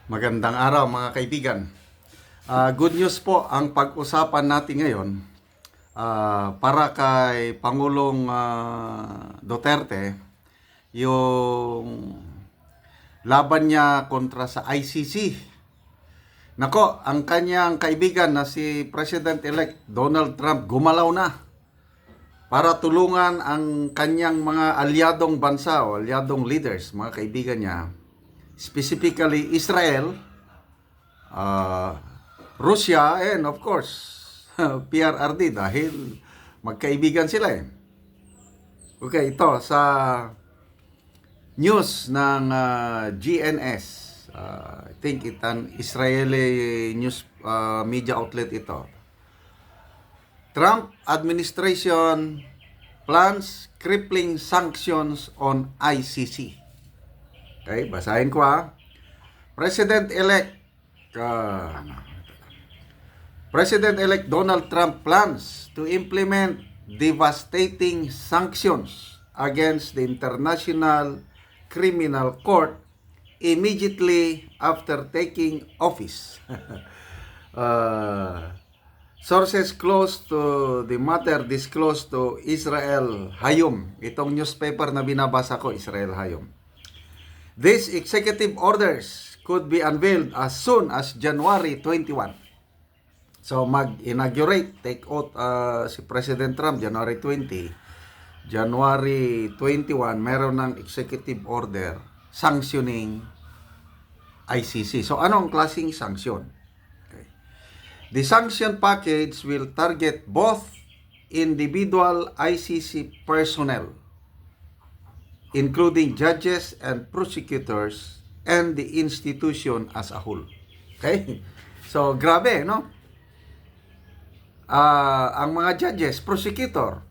Magandang araw mga kaibigan. Good news po ang pag-usapan natin ngayon para kay Pangulong Duterte, yung laban niya kontra sa ICC. Nako, ang kanyang kaibigan na si President-elect Donald Trump gumalaw na para tulungan ang kanyang mga alyadong bansa o alyadong leaders, mga kaibigan niya, specifically Israel, Russia, and of course, PRRD dahil magkaibigan sila eh. Okay, ito sa news ng GNS. I think it's an Israeli news media outlet ito. Trump administration plans crippling sanctions on ICC. Okay, basahin ko President-elect Donald Trump plans to implement devastating sanctions against the International Criminal Court immediately after taking office. Sources close to the matter disclosed to Israel Hayom. Itong newspaper na binabasa ko, Israel Hayom. These executive orders could be unveiled as soon as January 21. So mag-inaugurate, take out si President Trump January 20. January 21, meron ng executive order sanctioning ICC. So anong klaseng sanction? Okay. The sanction package will target both individual ICC personnel, including judges and prosecutors, and the institution as a whole. Okay? So, grabe, no? Ang mga judges, prosecutor,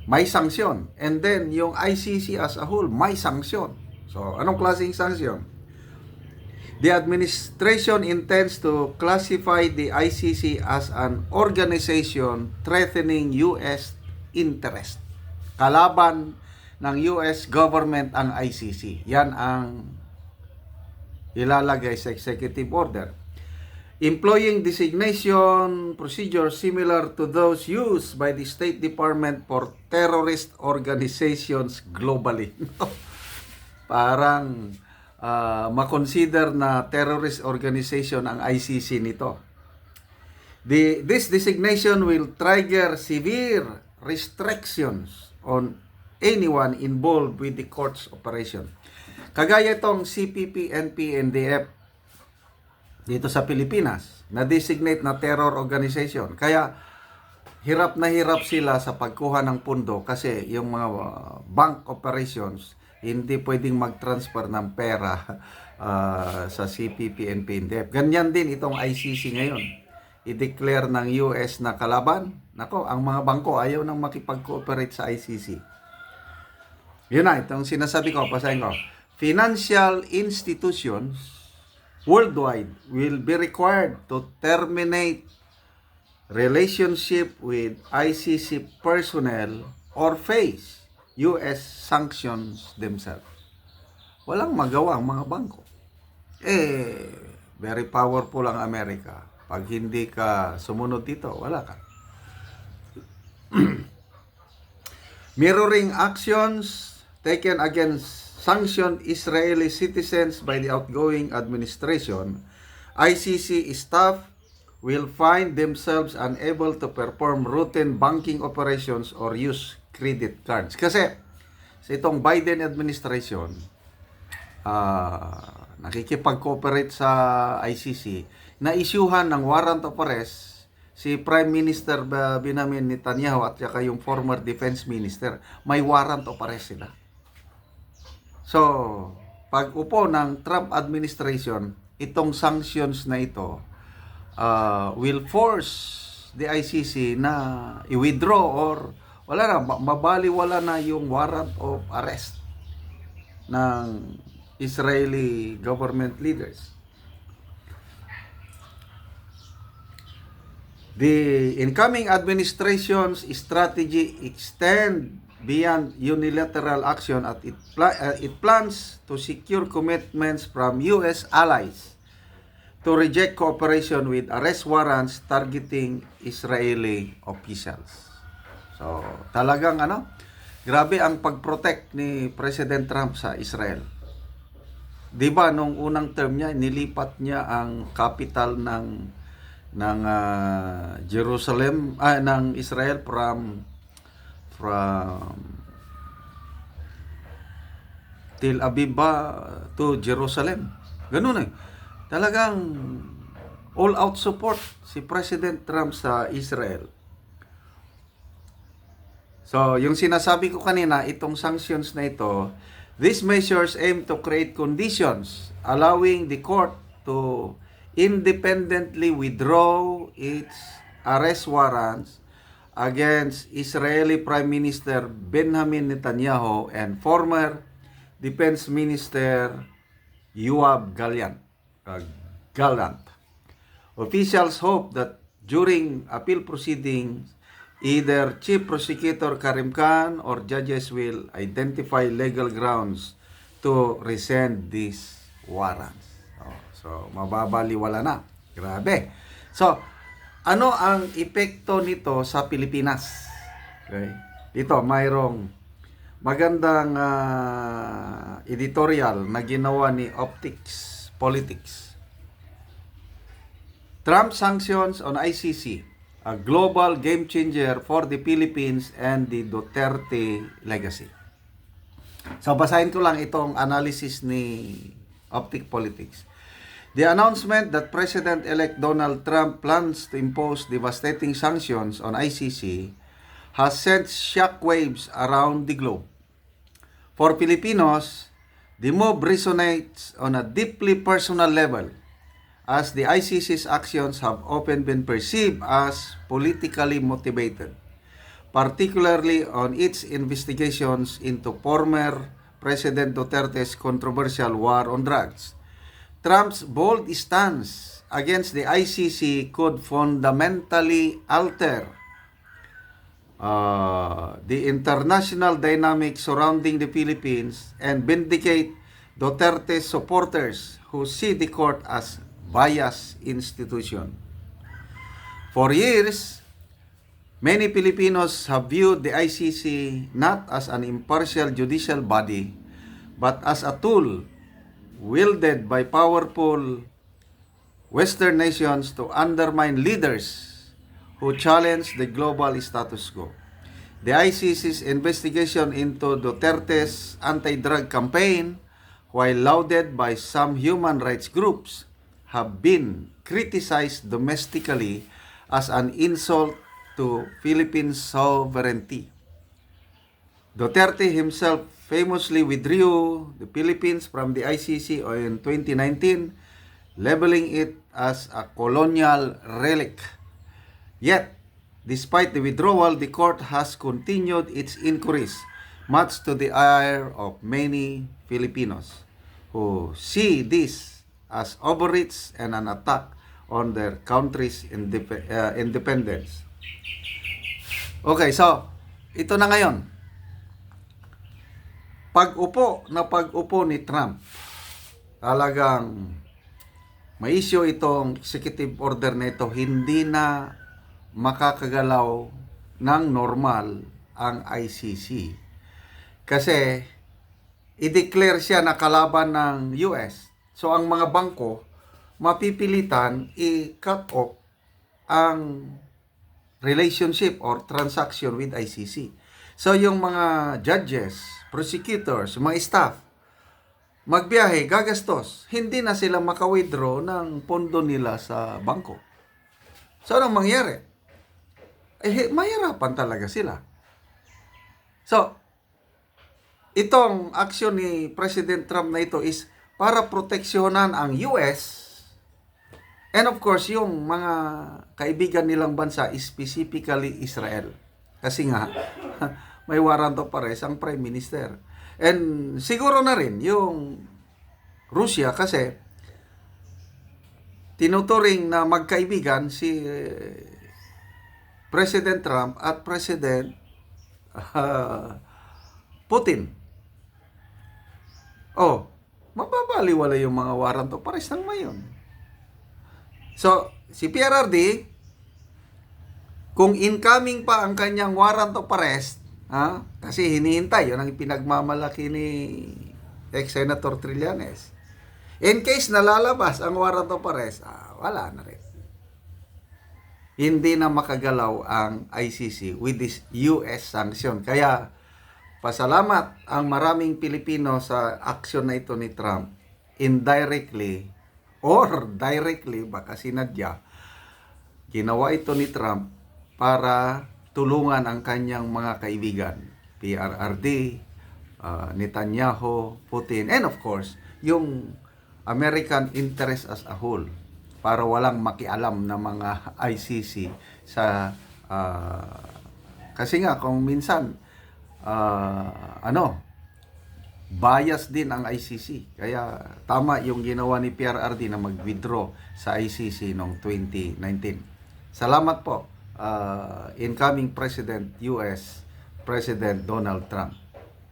may sanksyon. And then, yung ICC as a whole, may sanksyon. So, anong klaseng sanksyon? The administration intends to classify the ICC as an organization threatening U.S. interest. Kalaban ng US government ang ICC. Yan ang ilalagay sa executive order. Employing designation procedures similar to those used by the State Department for terrorist organizations globally. Parang makonsider na terrorist organization ang ICC nito. This designation will trigger severe restrictions on anyone involved with the court's operation. Kagaya itong CPP, NP, NDF dito sa Pilipinas, na-designate na terror organization. Kaya hirap na hirap sila sa pagkuha ng pundo kasi yung mga bank operations hindi pwedeng mag-transfer ng pera sa CPP, NP, NDF. Ganyan din itong ICC ngayon. I-declare ng US na kalaban. Nako, ang mga bangko ayaw nang makipag-cooperate sa ICC. Yun na, itong sinasabi ko, pasahin ko. Financial institutions worldwide will be required to terminate relationship with ICC personnel or face US sanctions themselves. Walang magawa ang mga bangko. Very powerful ang Amerika. Pag hindi ka sumunod dito, wala ka. Mirroring actions taken against sanctioned Israeli citizens by the outgoing administration, ICC staff will find themselves unable to perform routine banking operations or use credit cards. Kasi sa itong Biden administration, nakikipag-cooperate sa ICC, na-issuehan ng warrant of arrest si Prime Minister Benjamin Netanyahu at saka yung former defense minister. May warrant of arrest sila. So, pag upo ng Trump administration, itong sanctions na ito will force the ICC na i-withdraw or wala na, mabaliwala na yung warrant of arrest ng Israeli government leaders. The incoming administration's strategy extend beyond unilateral action at it plans to secure commitments from US allies to reject cooperation with arrest warrants targeting Israeli officials. So, talagang grabe ang pag-protect ni President Trump sa Israel. 'Di ba nung unang term niya, nilipat niya ang capital ng Jerusalem, ng Israel from Tel Aviv to Jerusalem. Ganun eh. Talagang all-out support si President Trump sa Israel. So, yung sinasabi ko kanina, itong sanctions na ito, these measures aim to create conditions allowing the court to independently withdraw its arrest warrants against Israeli Prime Minister Benjamin Netanyahu and former Defense Minister Yoav Gallant. Officials hope that during appeal proceedings, either Chief Prosecutor Karim Khan or judges will identify legal grounds to rescind these warrants. So, mababaliwala na. Grabe. So, ano ang epekto nito sa Pilipinas? Okay. Dito, mayroong magandang editorial na ginawa ni Optics Politics. Trump sanctions on ICC, a global game changer for the Philippines and the Duterte legacy. So, basahin ko lang itong analysis ni Optic Politics. The announcement that President-elect Donald Trump plans to impose devastating sanctions on ICC has sent shockwaves around the globe. For Filipinos, the move resonates on a deeply personal level, as the ICC's actions have often been perceived as politically motivated, particularly on its investigations into former President Duterte's controversial war on drugs. Trump's bold stance against the ICC could fundamentally alter the international dynamic surrounding the Philippines and vindicate Duterte's supporters who see the court as biased institution. For years, many Filipinos have viewed the ICC not as an impartial judicial body, but as a tool wielded by powerful Western nations to undermine leaders who challenge the global status quo. The ICC's investigation into Duterte's anti-drug campaign, while lauded by some human rights groups, have been criticized domestically as an insult to Philippine sovereignty. Duterte himself famously withdrew the Philippines from the ICC in 2019, labeling it as a colonial relic. Yet, despite the withdrawal, the court has continued its inquiries, much to the ire of many Filipinos who see this as overreach and an attack on their country's independence. Okay, so ito na ngayon. Pag-upo ni Trump, talagang may issue itong executive order na ito, hindi na makakagalaw ng normal ang ICC. Kasi i-declare siya na kalaban ng US. So ang mga bangko mapipilitan i-cut off ang relationship or transaction with ICC. So yung mga judges, prosecutors, mga staff, magbiyahe, gagastos, hindi na sila maka-withdraw ng pondo nila sa bangko. So anong mangyari? Mahirapan talaga sila. So, itong aksyon ni President Trump na ito is para proteksyonan ang US and of course yung mga kaibigan nilang bansa, specifically Israel. Kasi nga, may warrant of arrest ang Prime Minister. And siguro na rin yung Russia kasi tinuturing na magkaibigan si President Trump at President Putin. Oh, mababaliwala yung mga warrant of arrest ng mayon. So, si PRRD, kung incoming pa ang kanyang warrant of arrest, kasi hinihintay, yun ang pinagmamalaki ni ex-Senator Trillanes. In case nalalabas ang warrant of arrest, wala na rin. Hindi na makagalaw ang ICC with this US sanction. Kaya, pasalamat ang maraming Pilipino sa aksyon na ito ni Trump. Indirectly or directly, baka sinadya, ginawa ito ni Trump para tulungan ang kanyang mga kaibigan. PRRD, Netanyahu, Putin, and of course, yung American interest as a whole. Para walang makialam na mga ICC sa kasi nga kung minsan bias din ang ICC. Kaya tama yung ginawa ni PRRD na mag-withdraw sa ICC noong 2019. Salamat po, incoming President US President Donald Trump.